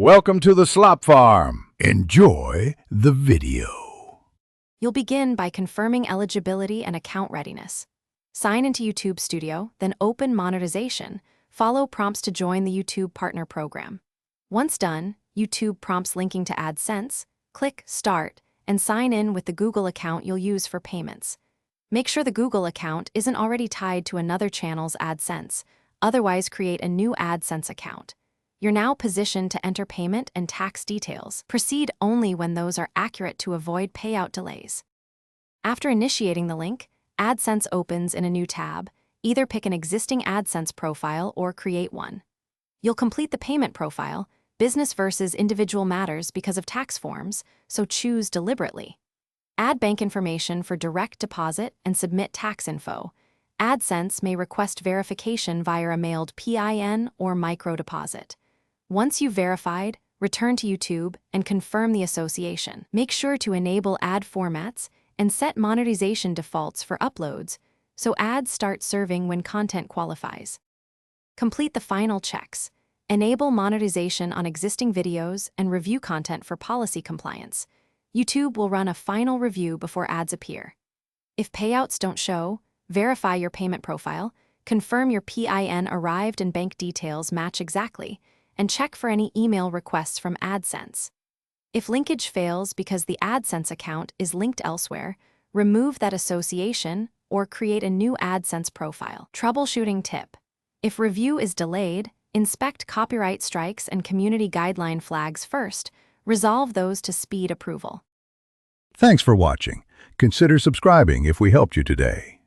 Welcome to the Slop Farm. Enjoy the video. You'll begin by confirming eligibility and account readiness. Sign into YouTube Studio, then open monetization. Follow prompts to join the YouTube Partner Program. Once done, YouTube prompts linking to AdSense. Click Start and sign in with the Google account you'll use for payments. Make sure the Google account isn't already tied to another channel's AdSense. Otherwise, create a new AdSense account. You're now positioned to enter payment and tax details. Proceed only when those are accurate to avoid payout delays. After initiating the link, AdSense opens in a new tab. Either pick an existing AdSense profile or create one. You'll complete the payment profile. Business versus individual matters because of tax forms, so choose deliberately. Add bank information for direct deposit and submit tax info. AdSense may request verification via a mailed PIN or micro deposit. Once you've verified, return to YouTube and confirm the association. Make sure to enable ad formats and set monetization defaults for uploads so ads start serving when content qualifies. Complete the final checks. Enable monetization on existing videos and review content for policy compliance. YouTube will run a final review before ads appear. If payouts don't show, verify your payment profile, confirm your PIN arrived and bank details match exactly, and check for any email requests from AdSense. If linkage fails because the AdSense account is linked elsewhere, remove that association or create a new AdSense profile. Troubleshooting tip: if review is delayed, inspect copyright strikes and community guideline flags first. Resolve those to speed approval. Thanks for watching. Consider subscribing if we helped you today.